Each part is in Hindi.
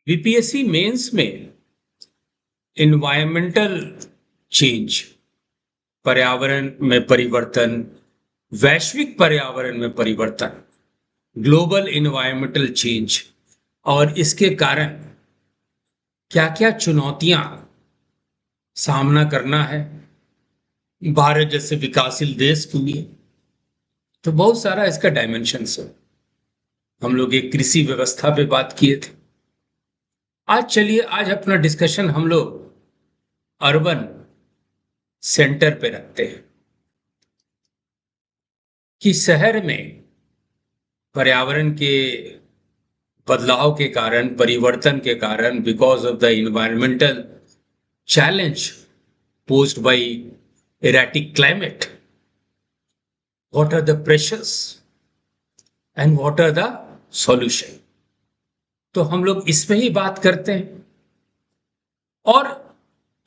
बीपीएससी मेंस में इन्वायरमेंटल चेंज, पर्यावरण में परिवर्तन, वैश्विक पर्यावरण में परिवर्तन, ग्लोबल इन्वायरमेंटल चेंज और इसके कारण क्या क्या चुनौतियां सामना करना है भारत जैसे विकासशील देश के लिए। तो बहुत सारा इसका डायमेंशंस है। हम लोग एक कृषि व्यवस्था पे बात किए थे। आज अपना डिस्कशन हम लोग अर्बन सेंटर पे रखते हैं कि शहर में पर्यावरण के बदलाव के कारण, परिवर्तन के कारण, because of the environmental challenge posed by erratic climate, what are the pressures and what are the solution। तो हम लोग इसमें ही बात करते हैं और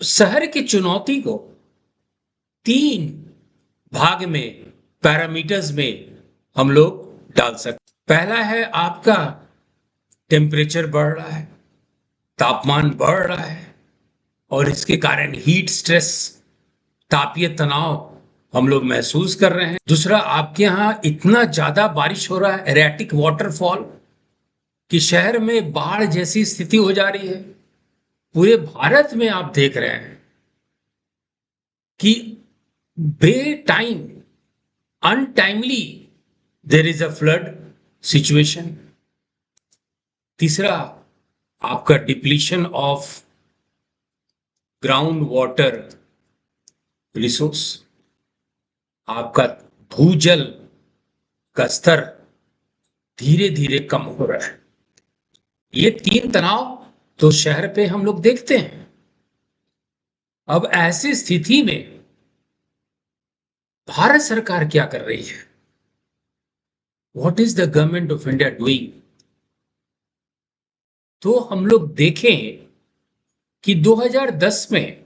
शहर की चुनौती को 3 भाग में, पैरामीटर्स में हम लोग डाल सकते। पहला है आपका टेम्परेचर बढ़ रहा है, तापमान बढ़ रहा है और इसके कारण हीट स्ट्रेस, तापीय तनाव हम लोग महसूस कर रहे हैं। दूसरा, आपके यहां इतना ज्यादा बारिश हो रहा है, एरेटिक वाटरफॉल, कि शहर में बाढ़ जैसी स्थिति हो जा रही है। पूरे भारत में आप देख रहे हैं कि बे टाइम, untimely there is a flood situation. तीसरा, आपका depletion of ground water resource, आपका भूजल का स्तर धीरे धीरे कम हो रहा है। ये 3 तनाव तो शहर पे हम लोग देखते हैं। अब ऐसी स्थिति में भारत सरकार क्या कर रही है? What is the government of India doing? तो हम लोग देखें कि 2010 में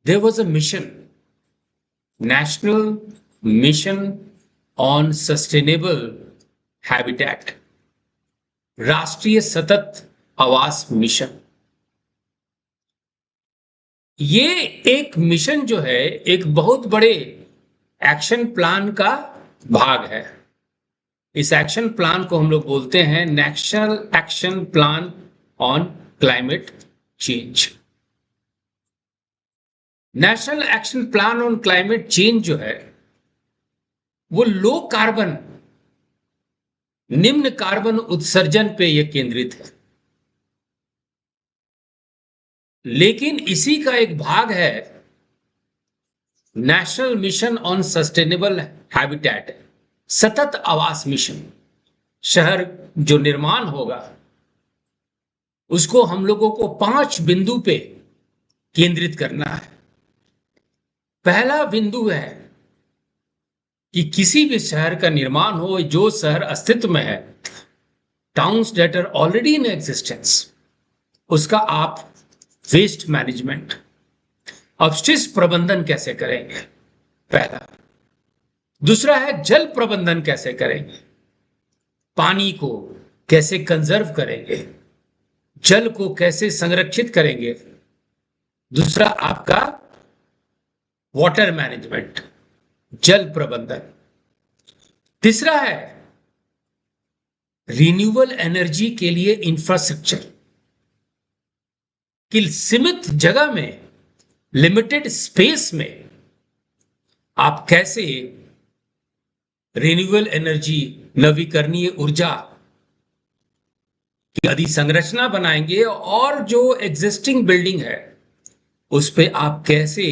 there was a mission, National Mission on Sustainable Habitat, राष्ट्रीय सतत आवास मिशन। ये एक मिशन जो है, एक बहुत बड़े एक्शन प्लान का भाग है। इस एक्शन प्लान को हम लोग बोलते हैं national action plan on climate change. National action plan on climate change जो है वो लो कार्बन, निम्न कार्बन उत्सर्जन पे यह केंद्रित है। लेकिन इसी का एक भाग है national mission on sustainable habitat, सतत आवास मिशन। शहर जो निर्माण होगा उसको हम लोगों को 5 बिंदु पे केंद्रित करना है। पहला बिंदु है कि किसी भी शहर का निर्माण हो, जो शहर अस्तित्व में है, towns that are already in existence, उसका आप वेस्ट मैनेजमेंट, अपशिष्ट प्रबंधन कैसे करेंगे, पहला। दूसरा है जल प्रबंधन कैसे करेंगे, पानी को कैसे कंजर्व करेंगे, जल को कैसे संरक्षित करेंगे। दूसरा आपका वाटर मैनेजमेंट, जल प्रबंधन। तीसरा है रिन्यूएबल एनर्जी के लिए इंफ्रास्ट्रक्चर, कि सीमित जगह में, लिमिटेड स्पेस में आप कैसे रिन्यूएबल एनर्जी, नवीकरणीय ऊर्जा की अधिसंरचना बनाएंगे और जो एग्जिस्टिंग बिल्डिंग है उस पे आप कैसे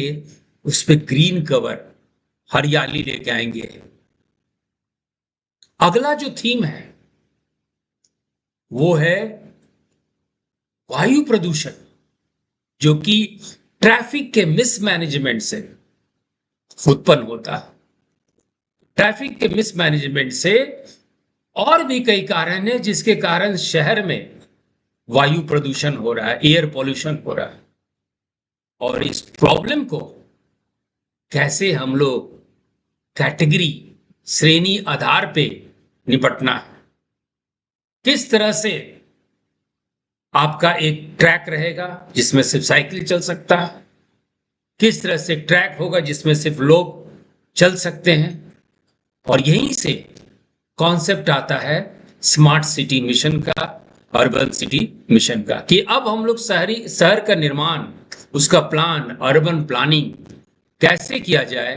उस पे ग्रीन कवर, हरियाली लेके आएंगे। अगला जो थीम है वो है वायु प्रदूषण, जो कि ट्रैफिक के मिसमैनेजमेंट से उत्पन्न होता है। ट्रैफिक के मिसमैनेजमेंट से और भी कई कारण हैं जिसके कारण शहर में वायु प्रदूषण हो रहा है, एयर पॉल्यूशन हो रहा है। और इस प्रॉब्लम को कैसे हम लोग कैटेगरी, श्रेणी आधार पे निपटना है। किस तरह से आपका एक ट्रैक रहेगा जिसमें सिर्फ साइकिल चल सकता है, किस तरह से ट्रैक होगा जिसमें सिर्फ लोग चल सकते हैं। और यहीं से कॉन्सेप्ट आता है स्मार्ट सिटी मिशन का, अर्बन सिटी मिशन का, कि अब हम लोग शहर का निर्माण, उसका प्लान, अर्बन प्लानिंग कैसे किया जाए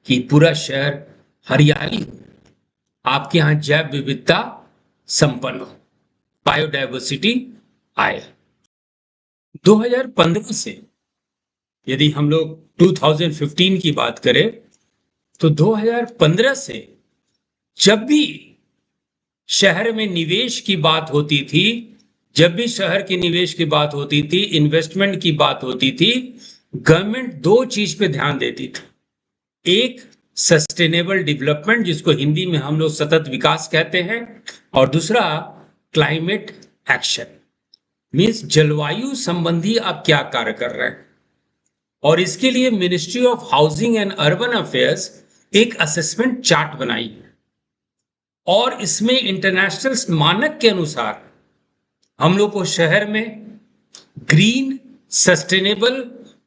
कि पूरा शहर हरियाली हो, आपके यहाँ जैव विविधता संपन्न हो, बायोडाइवर्सिटी आए। 2015 से यदि हम लोग 2015 की बात करें तो 2015 से जब भी शहर में निवेश की बात होती थी, जब भी शहर के निवेश की बात होती थी, इन्वेस्टमेंट की बात होती थी, गवर्नमेंट दो चीज पे ध्यान देती थी। एक सस्टेनेबल डेवलपमेंट, जिसको हिंदी में हम लोग सतत विकास कहते हैं, और दूसरा क्लाइमेट एक्शन, मीन्स जलवायु संबंधी आप क्या कार्य कर रहे हैं। और इसके लिए ministry of housing and urban affairs एक असेसमेंट चार्ट बनाई और इसमें इंटरनेशनल मानक के अनुसार हम लोग को शहर में ग्रीन, सस्टेनेबल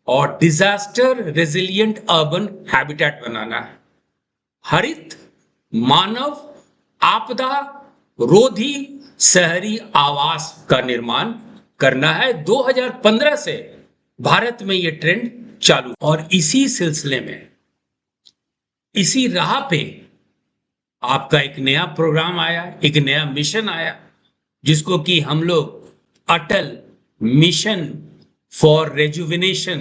और डिजास्टर रेजिलिएंट अर्बन हैबिटेट बनाना है। हरित, मानव, आपदा रोधी शहरी आवास का निर्माण करना है। 2015 से भारत में यह ट्रेंड चालू, और इसी सिलसिले में, इसी राह पे आपका एक नया प्रोग्राम आया, एक नया मिशन आया, जिसको कि हम लोग Atal mission for rejuvenation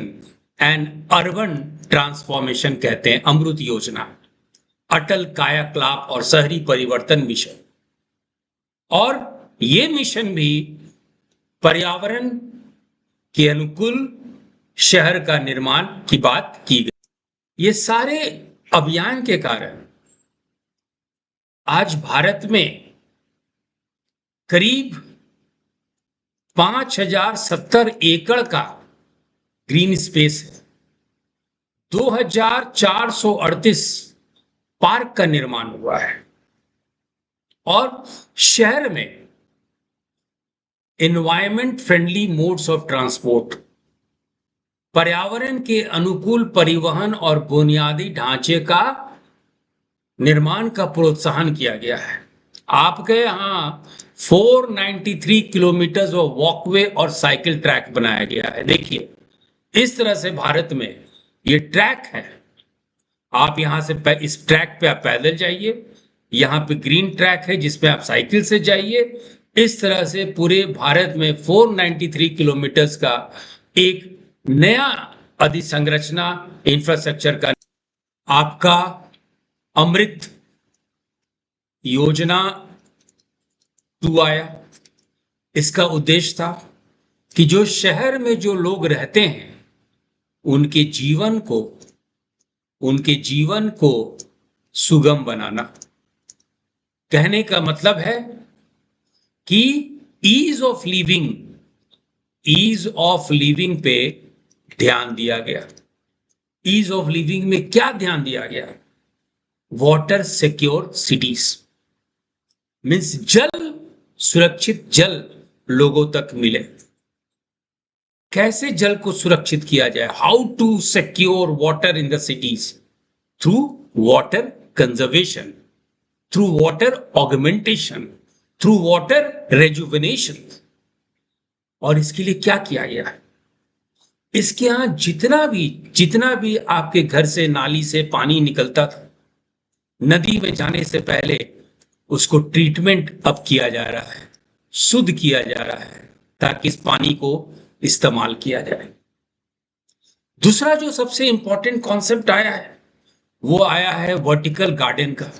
and urban transformation कहते हैं, अमृत योजना, अटल कायाकल्प और शहरी परिवर्तन मिशन। और ये मिशन भी पर्यावरण के अनुकूल शहर का निर्माण की बात की गई। ये सारे अभियान के कारण आज भारत में करीब 5070 एकड़ का ग्रीन स्पेस है, 2438 पार्क का निर्माण हुआ है, और शहर में environment friendly modes of transport, पर्यावरण के अनुकूल परिवहन और बुनियादी ढांचे का निर्माण का प्रोत्साहन किया गया है। आपके यहाँ 493 किलोमीटर ऑफ वॉकवे और साइकिल ट्रैक बनाया गया है। देखिए, इस तरह से भारत में ये ट्रैक है। आप यहाँ से इस ट्रैक पे आप पैदल जाइए, यहाँ पे ग्रीन ट्रैक है जिसपे आप साइकिल से जाइए। इस तरह से पूरे भारत में 493 किलोमीटर का एक नया अधिसंरचना इंफ्रास्ट्रक्चर का आपका अमृत योजना 2 आया। इसका उद्देश्य था कि जो शहर में जो लोग रहते हैं उनके जीवन को सुगम बनाना। कहने का मतलब है कि ईज ऑफ लिविंग पे ध्यान दिया गया। ईज ऑफ लिविंग में क्या ध्यान दिया गया? वाटर सिक्योर सिटीज, मीन्स सुरक्षित जल लोगों तक मिले। कैसे जल को सुरक्षित किया जाए? How to secure water in the cities? Through water conservation, through water augmentation, through water rejuvenation. और इसके लिए क्या किया गया है? इसके यहां जितना भी आपके घर से नाली से पानी निकलता था, नदी में जाने से पहले उसको ट्रीटमेंट अब किया जा रहा है, शुद्ध किया जा रहा है, ताकि इस पानी को इस्तेमाल किया जाए। दूसरा जो सबसे इंपॉर्टेंट कॉन्सेप्ट आया है वो आया है वर्टिकल गार्डन का,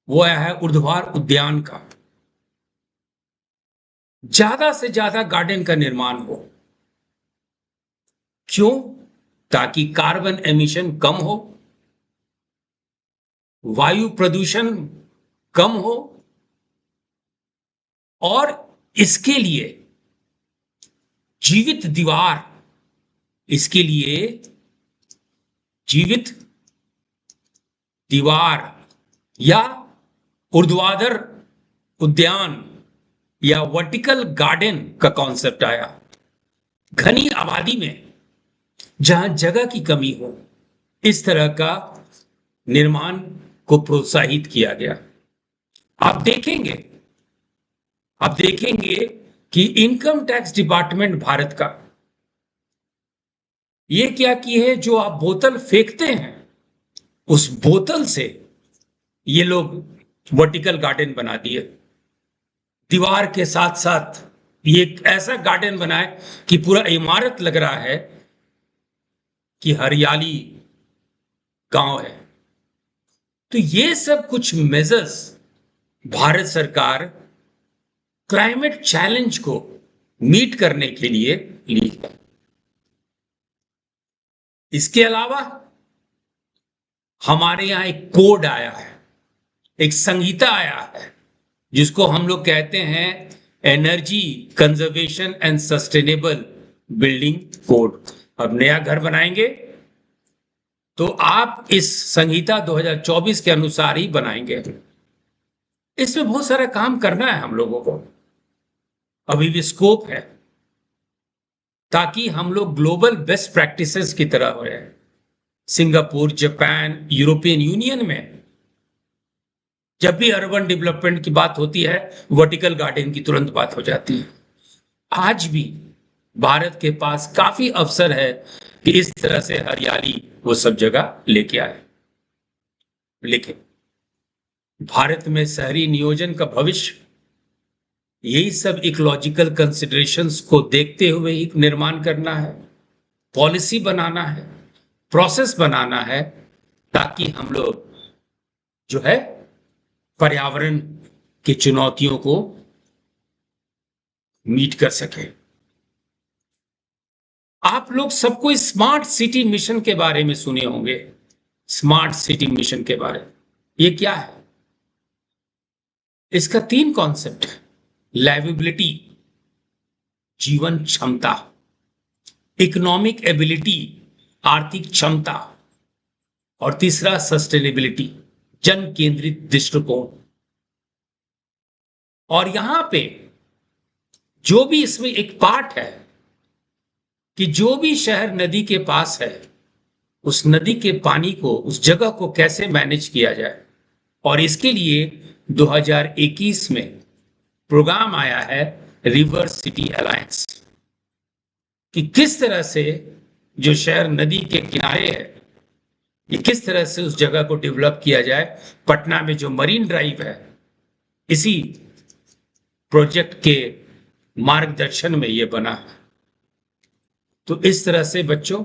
वो आया है ऊर्ध्वाधर उद्यान का। ज्यादा से ज्यादा गार्डन का निर्माण हो। क्यों? ताकि कार्बन एमिशन कम हो, वायु प्रदूषण कम हो, और इसके लिए जीवित दीवार या ऊर्ध्वाधर उद्यान या वर्टिकल गार्डन का कॉन्सेप्ट आया। घनी आबादी में जहां जगह की कमी हो, इस तरह का निर्माण को प्रोत्साहित किया गया। आप देखेंगे कि इनकम टैक्स डिपार्टमेंट भारत का ये क्या की है, जो आप बोतल फेंकते हैं उस बोतल से ये लोग वर्टिकल गार्डन बना दिए। दीवार के साथ साथ ये एक ऐसा गार्डन बनाए कि पूरा इमारत लग रहा है कि हरियाली गांव है। तो ये सब कुछ मेजर्स भारत सरकार क्लाइमेट चैलेंज को मीट करने के लिए ली है। इसके अलावा हमारे यहां एक कोड आया है, एक संहिता आया है, जिसको हम लोग कहते हैं energy conservation and sustainable building code. अब नया घर बनाएंगे तो आप इस संहिता 2024 के अनुसार ही बनाएंगे। इसमें बहुत सारा काम करना है हम लोगों को, अभी भी स्कोप है, ताकि हम लोग ग्लोबल बेस्ट प्रैक्टिसेस की तरह हो जाए। सिंगापुर, जापान, यूरोपियन यूनियन में जब भी अर्बन डेवलपमेंट की बात होती है, वर्टिकल गार्डन की तुरंत बात हो जाती है। आज भी भारत के पास काफी अवसर है कि इस तरह से हरियाली वो सब जगह लेके आए। लेकिन भारत में शहरी नियोजन का भविष्य यही सब इकोलॉजिकल कंसिडरेशंस को देखते हुए ही निर्माण करना है, पॉलिसी बनाना है, प्रोसेस बनाना है, ताकि हम लोग जो है पर्यावरण की चुनौतियों को मीट कर सके। आप लोग सबको स्मार्ट सिटी मिशन के बारे में सुने होंगे। स्मार्ट सिटी मिशन के बारे में ये क्या है? इसका 3 कॉन्सेप्ट है। लाइवेबिलिटी, जीवन क्षमता, इकोनॉमिक एबिलिटी, आर्थिक क्षमता, और तीसरा सस्टेनेबिलिटी, जन केंद्रित दृष्टिकोण। और यहां पे जो भी इसमें एक पार्ट है कि जो भी शहर नदी के पास है, उस नदी के पानी को, उस जगह को कैसे मैनेज किया जाए। और इसके लिए 2021 में प्रोग्राम आया है रिवर सिटी अलायंस, कि किस तरह से जो शहर नदी के किनारे है, ये किस तरह से उस जगह को डेवलप किया जाए। पटना में जो मरीन ड्राइव है, इसी प्रोजेक्ट के मार्गदर्शन में ये बना है। तो इस तरह से बच्चों,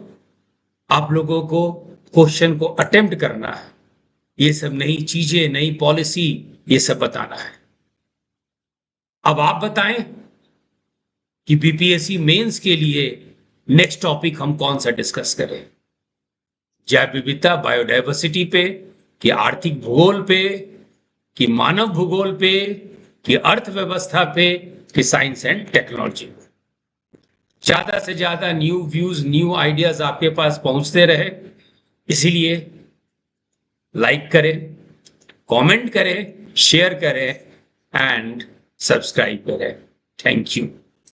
आप लोगों को क्वेश्चन को अटेम्प्ट करना है, ये सब नई चीजें, नई पॉलिसी, ये सब बताना है। अब आप बताएं कि बीपीएससी मेंस के लिए नेक्स्ट टॉपिक हम कौन सा डिस्कस करें। जैव विविधता, बायोडायवर्सिटी पे, कि आर्थिक भूगोल पे, कि मानव भूगोल पे, कि अर्थव्यवस्था पे, कि साइंस एंड टेक्नोलॉजी। ज्यादा से ज्यादा न्यू व्यूज, न्यू आइडियाज आपके पास पहुंचते रहे, इसीलिए लाइक करें, कमेंट करें, शेयर करें एंड सब्सक्राइब करें। Thank you.